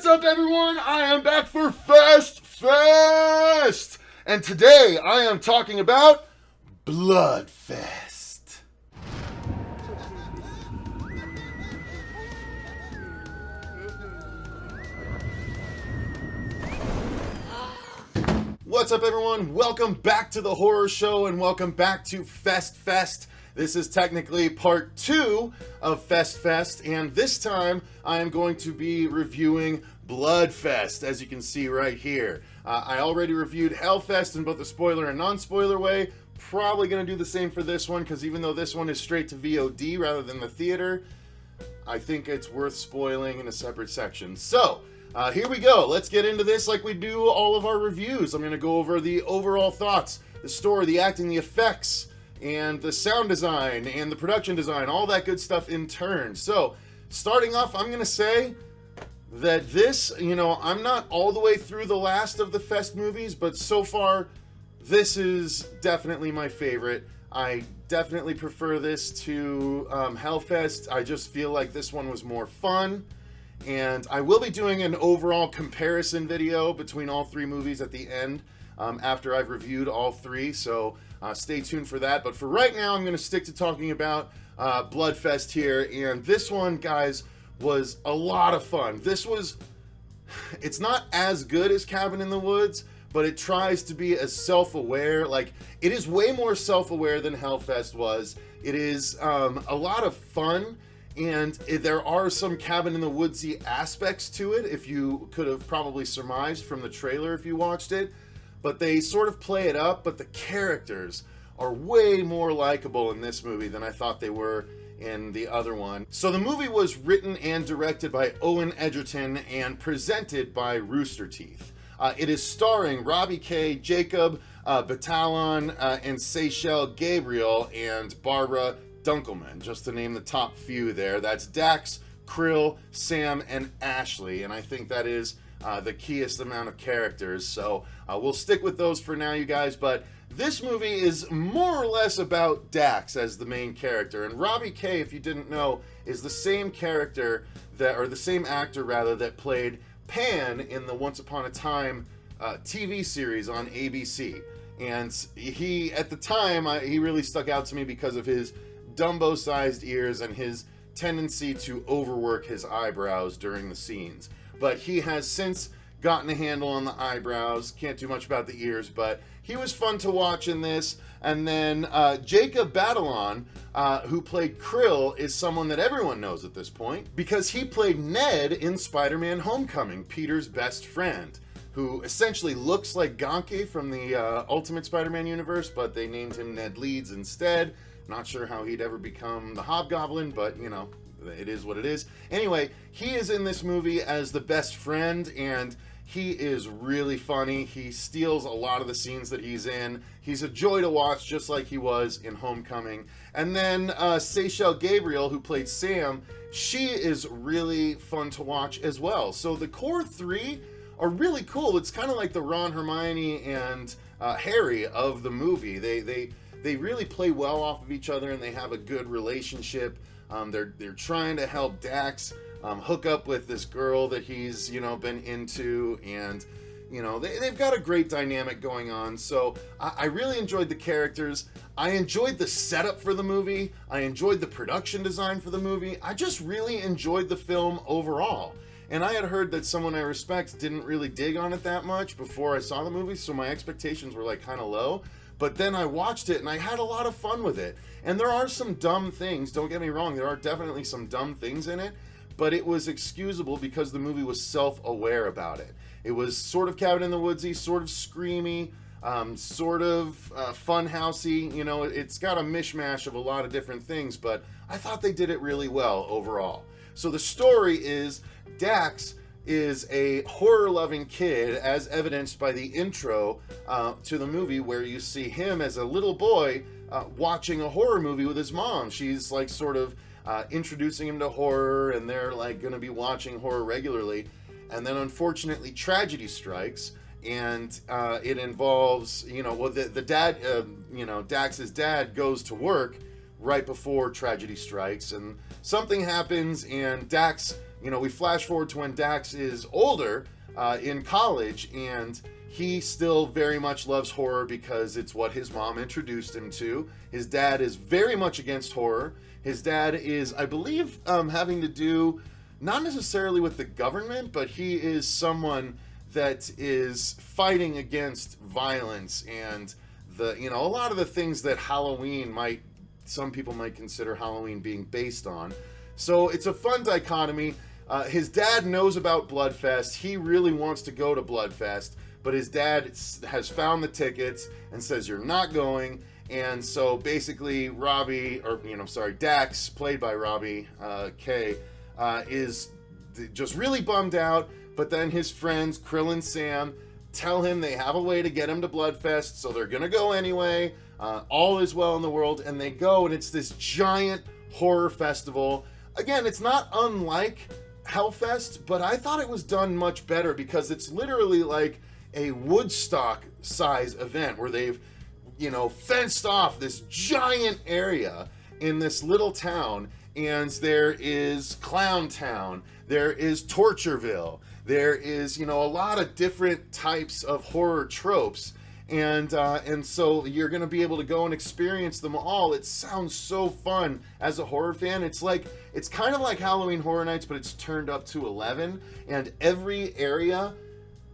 What's up, everyone? I am back for Fest Fest! And today I am talking about Bloodfest. What's up, everyone? Welcome back to the horror show and welcome back to Fest Fest. This is technically part 2 of Fest Fest, and this time I am going to be reviewing Bloodfest, as you can see right here. I already reviewed Hellfest in both the spoiler and non-spoiler way. Probably going to do the same for this one, because even though this one is straight to VOD rather than the theater, I think it's worth spoiling in a separate section. So, here we go. Let's get into this like we do all of our reviews. I'm going to go over the overall thoughts, the story, the acting, the effects, and the sound design, and the production design, all that good stuff in turn. So, starting off, I'm going to say that this, I'm not all the way through the last of the Fest movies, but so far, this is definitely my favorite. I definitely prefer this to Hellfest. I just feel like this one was more fun. And I will be doing an overall comparison video between all three movies at the end after I've reviewed all three, so stay tuned for that. But for right now, I'm going to stick to talking about Bloodfest here, and this one, guys, was a lot of fun. It's not as good as Cabin in the Woods, but it tries to be as self-aware. Like, it is way more self-aware than Hellfest was. It is a lot of fun. And there are some Cabin in the Woodsy aspects to it, if you could have probably surmised from the trailer if you watched it. But they sort of play it up, but the characters are way more likable in this movie than I thought they were in the other one. So the movie was written and directed by Owen Egerton and presented by Rooster Teeth. It is starring Robbie K, Jacob Batalon, and Cecil Gabriel, and Barbara Dunkelman, just to name the top few there. That's Dax, Krill, Sam, and Ashley, and I think that is the keyest amount of characters, so we'll stick with those for now, you guys. But this movie is more or less about Dax as the main character, and Robbie K, if you didn't know, is the same character the same actor rather, that played Pan in the Once Upon a Time TV series on ABC. And he, at the time, he really stuck out to me because of his Dumbo-sized ears and his tendency to overwork his eyebrows during the scenes. But he has since gotten a handle on the eyebrows. Can't do much about the ears, but he was fun to watch in this. And then Jacob Batalon, who played Krill, is someone that everyone knows at this point, because he played Ned in Spider-Man Homecoming, Peter's best friend, who essentially looks like Ganke from the Ultimate Spider-Man universe, but they named him Ned Leeds instead. Not sure how he'd ever become the Hobgoblin, but, it is what it is. Anyway, he is in this movie as the best friend, and he is really funny. He steals a lot of the scenes that he's in. He's a joy to watch, just like he was in Homecoming. And then Cecil Gabriel, who played Sam, she is really fun to watch as well. So the core three are really cool. It's kind of like the Ron, Hermione, and Harry of the movie. They really play well off of each other, and they have a good relationship. They're trying to help Dax hook up with this girl that he's been into, and they've got a great dynamic going on. So I really enjoyed the characters. I enjoyed the setup for the movie. I enjoyed the production design for the movie. I just really enjoyed the film overall. And I had heard that someone I respect didn't really dig on it that much before I saw the movie, so my expectations were like kind of low. But then I watched it and I had a lot of fun with it. And there are some dumb things, don't get me wrong, there are definitely some dumb things in it, but it was excusable because the movie was self-aware about it. It was sort of Cabin in the Woodsy, sort of screamy, sort of fun-housey. It's got a mishmash of a lot of different things, but I thought they did it really well overall. So the story is Dax is a horror-loving kid, as evidenced by the intro to the movie, where you see him as a little boy watching a horror movie with his mom. She's like sort of introducing him to horror, and they're like going to be watching horror regularly. And then unfortunately tragedy strikes, and it involves, the dad, Dax's dad goes to work right before tragedy strikes, and something happens, and Dax we flash forward to when Dax is older, in college, and he still very much loves horror because it's what his mom introduced him to. His dad is very much against horror. His dad is, I believe, having to do not necessarily with the government, but he is someone that is fighting against violence and a lot of the things that some people might consider Halloween being based on. So it's a fun dichotomy. His dad knows about Bloodfest. He really wants to go to Bloodfest, but his dad has found the tickets and says, you're not going. And so basically Dax, played by Robbie K, is just really bummed out. But then his friends, Krill and Sam, tell him they have a way to get him to Bloodfest, so they're going to go anyway. All is well in the world, and they go, and it's this giant horror festival. Again, it's not unlike Hellfest, but I thought it was done much better because it's literally like a Woodstock size event where they've fenced off this giant area in this little town, and there is Clown Town, there is Tortureville, there is a lot of different types of horror tropes, and so you're going to be able to go and experience them all. It sounds so fun as a horror fan. It's kind of like Halloween Horror Nights, but it's turned up to 11, and every area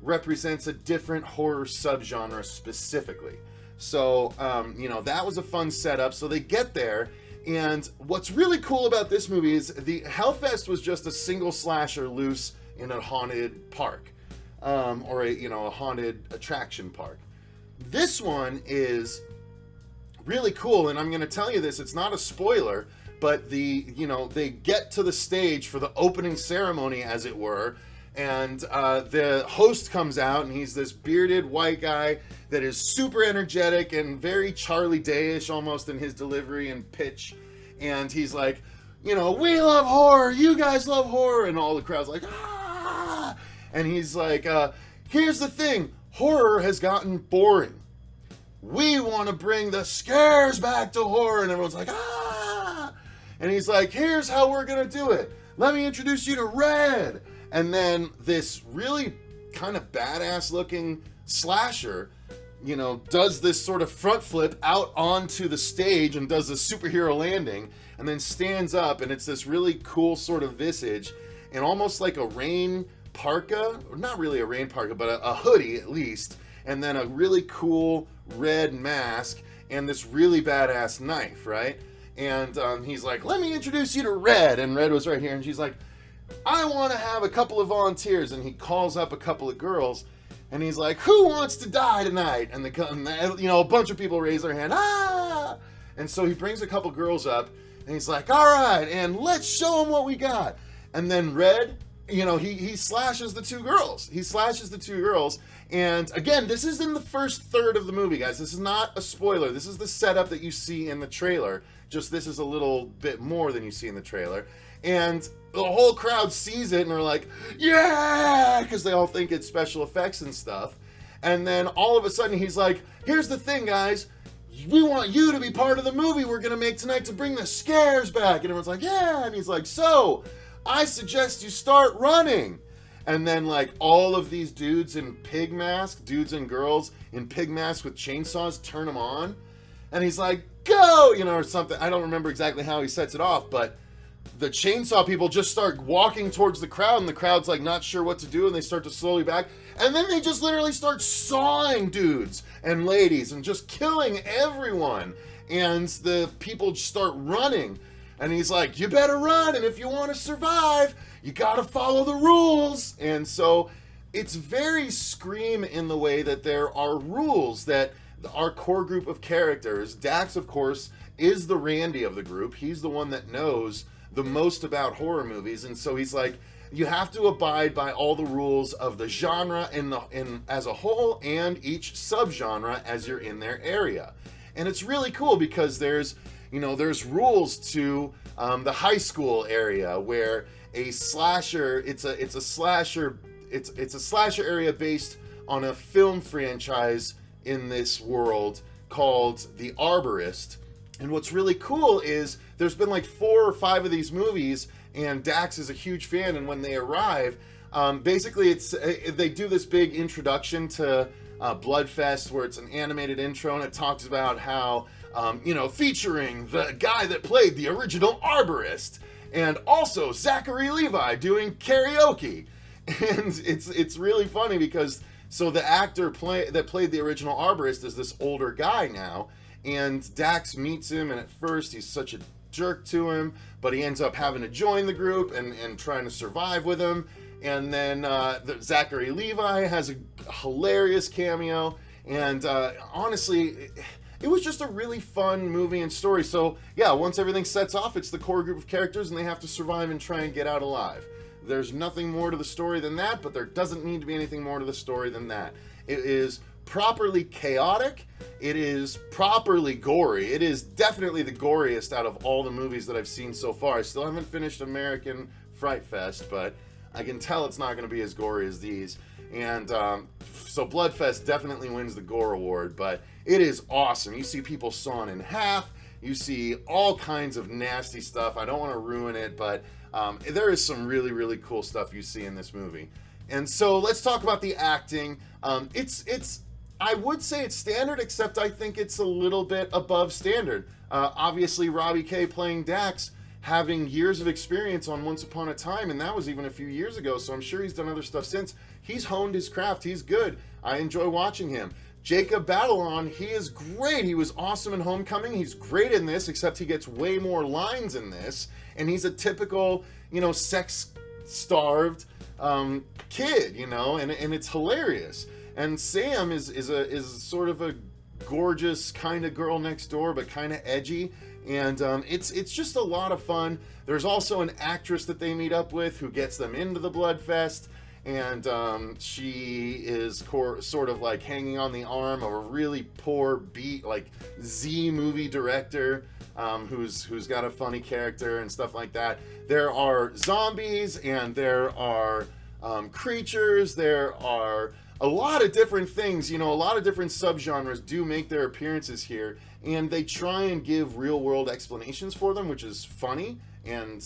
represents a different horror subgenre specifically. So that was a fun setup. So they get there, and what's really cool about this movie is the Hellfest was just a single slasher loose in a haunted park, or a haunted attraction park. This one is really cool, and I'm going to tell you this, it's not a spoiler, but they get to the stage for the opening ceremony, as it were, and the host comes out, and he's this bearded white guy that is super energetic and very Charlie Day-ish almost in his delivery and pitch, and he's like, we love horror, you guys love horror, and all the crowd's like, ah! And he's like, here's the thing, horror has gotten boring. We want to bring the scares back to horror. And everyone's like, ah! And he's like, here's how we're going to do it. Let me introduce you to Red. And then this really kind of badass looking slasher, does this sort of front flip out onto the stage and does a superhero landing and then stands up, and it's this really cool sort of visage and almost like a rain parka, or not really a rain parka, but a hoodie at least, and then a really cool red mask and this really badass knife, right? And he's like, let me introduce you to Red. And Red was right here, and she's like, I want to have a couple of volunteers. And he calls up a couple of girls, and he's like, who wants to die tonight? And a bunch of people raise their hand, ah! And so he brings a couple girls up, and he's like, all right, and let's show them what we got. And then Red, he slashes the two girls. And again, this is in the first third of the movie, guys. This is not a spoiler. This is the setup that you see in the trailer. Just this is a little bit more than you see in the trailer. And the whole crowd sees it and are like, yeah! Because they all think it's special effects and stuff. And then all of a sudden he's like, here's the thing, guys. We want you to be part of the movie we're going to make tonight to bring the scares back. And everyone's like, yeah. And he's like, so I suggest you start running. And then all of these dudes in pig masks, dudes and girls in pig masks with chainsaws, turn them on. And he's like, go, or something. I don't remember exactly how he sets it off, but the chainsaw people just start walking towards the crowd, and the crowd's not sure what to do, and they start to slowly back. And then they just literally start sawing dudes and ladies and just killing everyone. And the people start running. And he's like, you better run, and if you want to survive, you gotta follow the rules. And so it's very Scream in the way that there are rules that our core group of characters, Dax, of course, is the Randy of the group. He's the one that knows the most about horror movies, and so he's like, you have to abide by all the rules of the genre in as a whole and each subgenre as you're in their area. And it's really cool because there's rules to the high school area where a slasher, it's a slasher area based on a film franchise in this world called The Arborist. And what's really cool is there's been 4 or 5 of these movies, and Dax is a huge fan. And when they arrive, basically they do this big introduction to Bloodfest, where it's an animated intro, and it talks about how featuring the guy that played the original Arborist, and also Zachary Levi doing karaoke. And it's really funny because so the actor that played the original Arborist is this older guy now, and Dax meets him, and at first he's such a jerk to him, but he ends up having to join the group and trying to survive with him. And then Zachary Levi has a hilarious cameo, and honestly, it was just a really fun movie and story. So yeah, once everything sets off, it's the core group of characters, and they have to survive and try and get out alive. There's nothing more to the story than that, but there doesn't need to be anything more to the story than that. It is properly chaotic. It is properly gory. It is definitely the goriest out of all the movies that I've seen so far. I still haven't finished American Fright Fest, but I can tell it's not going to be as gory as these. And so Bloodfest definitely wins the gore award, but it is awesome. You see people sawn in half. You see all kinds of nasty stuff. I don't want to ruin it, but there is some really, really cool stuff you see in this movie. And so let's talk about the acting. I would say it's standard, except I think it's a little bit above standard. Obviously, Robbie K playing Dax, having years of experience on Once Upon a Time, and that was even a few years ago, so I'm sure he's done other stuff since. He's honed his craft. He's good. I enjoy watching him. Jacob Batalon, he is great. He was awesome in Homecoming. He's great in this, except he gets way more lines in this, and he's a typical, sex-starved kid, and it's hilarious. And Sam is sort of a gorgeous kind of girl next door, but kind of edgy, and it's just a lot of fun. There's also an actress that they meet up with who gets them into the Bloodfest, and she is sort of like hanging on the arm of a really poor Z movie director who's got a funny character and stuff like that. There are zombies, and there are creatures, there are a lot of different things, a lot of different subgenres do make their appearances here, and they try and give real-world explanations for them, which is funny and,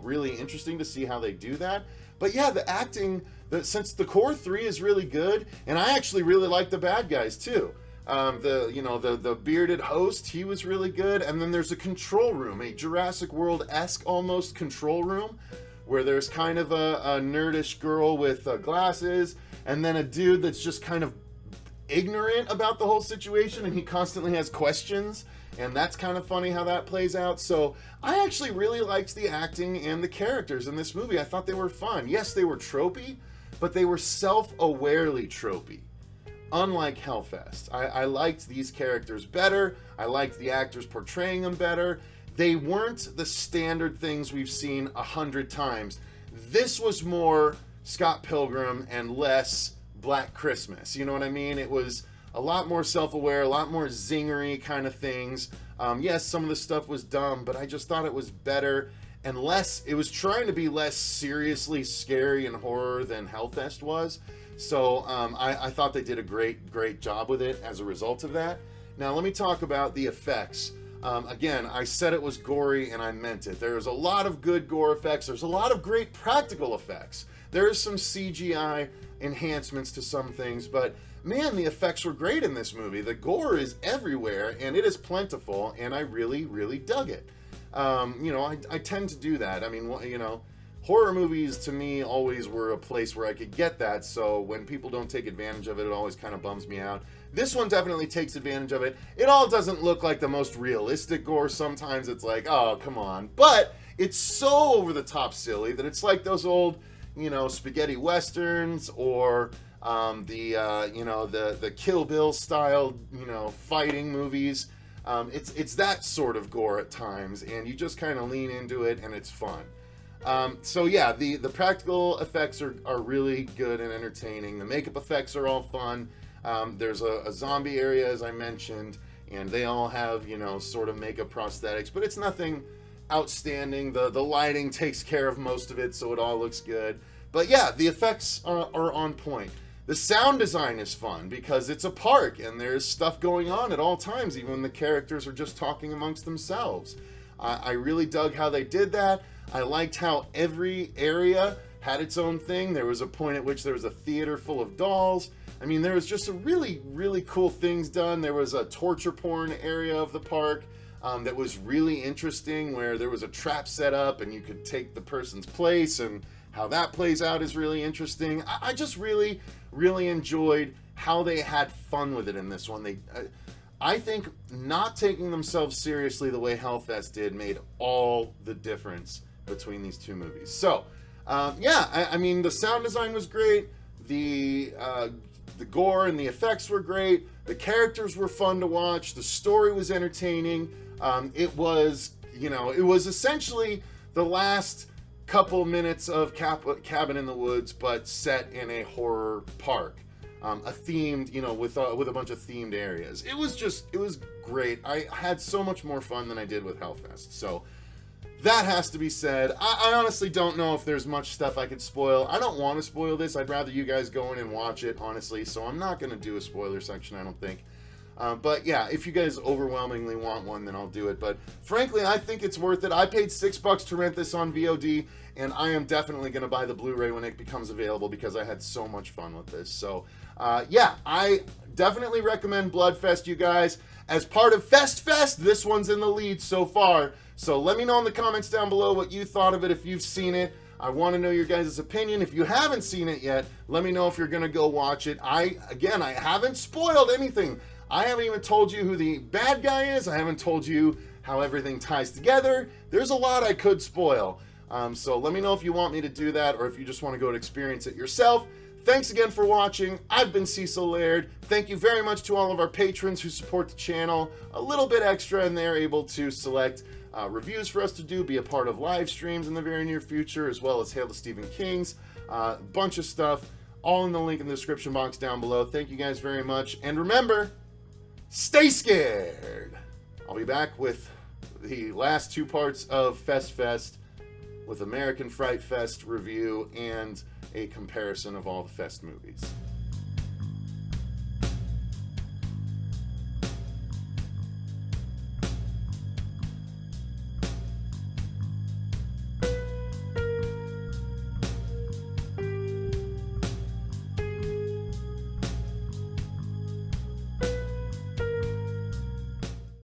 really interesting to see how they do that. But yeah, the acting, since the core three is really good, and I actually really like the bad guys too. The bearded host, he was really good, and then there's a control room, a Jurassic World-esque almost control room, where there's kind of a nerdish girl with glasses, and then a dude that's just kind of ignorant about the whole situation, and he constantly has questions, and that's kind of funny how that plays out. So I actually really liked the acting and the characters in this movie. I thought they were fun. Yes, they were tropey, but they were self-awarely tropey. Unlike Hellfest. I liked these characters better. I liked the actors portraying them better. They weren't the standard things we've seen 100 times. This was more Scott Pilgrim and less Black Christmas. You know what I mean? It was a lot more self-aware, a lot more zingery kind of things. Yes, some of the stuff was dumb, but I just thought it was better and less. It was trying to be less seriously scary and horror than Hellfest was. So I thought they did a great job with it as a result of that. Now let me talk about the effects. Again, I said it was gory, and I meant it. There's a lot of good gore effects. There's a lot of great practical effects. There's some CGI enhancements to some things, but man, the effects were great in this movie. The gore is everywhere, and it is plentiful, and I really, really dug it. I tend to do that. I mean, horror movies to me always were a place where I could get that, so when people don't take advantage of it, it always kind of bums me out. This one definitely takes advantage of it. It all doesn't look like the most realistic gore. Sometimes it's like, oh, come on. But it's so over-the-top silly that it's like those old, spaghetti westerns or the Kill Bill style, fighting movies. It's that sort of gore at times, and you just kind of lean into it, and it's fun. So yeah, the practical effects are really good and entertaining. The makeup effects are all fun. There's a zombie area, as I mentioned, and they all have, sort of makeup prosthetics, but it's nothing outstanding. The lighting takes care of most of it, so it all looks good. But yeah, the effects are on point. The sound design is fun because it's a park and there's stuff going on at all times, even when the characters are just talking amongst themselves. I really dug how they did that. I liked how every area had its own thing. There was a point at which there was a theater full of dolls. I mean, there was just a really, really cool things done. There was a torture porn area of the park that was really interesting, where there was a trap set up and you could take the person's place, and how that plays out is really interesting. I just really, really enjoyed how they had fun with it in this one. I think not taking themselves seriously the way Hellfest did made all the difference between these two movies. So, I mean, the sound design was great. The gore and the effects were great. The characters were fun to watch. The story was entertaining. It was essentially the last couple minutes of Cabin in the Woods, but set in a horror park. A themed, with a bunch of themed areas. It was great. I had so much more fun than I did with Hellfest. So that has to be said. I honestly don't know if there's much stuff I could spoil. I don't want to spoil this. I'd rather you guys go in and watch it, honestly. So I'm not going to do a spoiler section, I don't think. But yeah, if you guys overwhelmingly want one, then I'll do it. But frankly, I think it's worth it. I paid $6 to rent this on VOD, and I am definitely going to buy the Blu-ray when it becomes available because I had so much fun with this. So I definitely recommend Bloodfest, you guys. As part of Fest, this one's in the lead so far. So let me know in the comments down below what you thought of it, if you've seen it. I want to know your guys' opinion. If you haven't seen it yet, let me know if you're going to go watch it. I haven't spoiled anything. I haven't even told you who the bad guy is. I haven't told you how everything ties together. There's a lot I could spoil. So let me know if you want me to do that, or if you just want to go and experience it yourself. Thanks again for watching. I've been Cecil Laird. Thank you very much to all of our patrons who support the channel a little bit extra, and they're able to select reviews for us to do, be a part of live streams in the very near future, as well as Hail to Stephen King's. A bunch of stuff, all in the link in the description box down below. Thank you guys very much. And remember, stay scared. I'll be back with the last two parts of Fest, with American Fright Fest review and a comparison of all the Fest movies.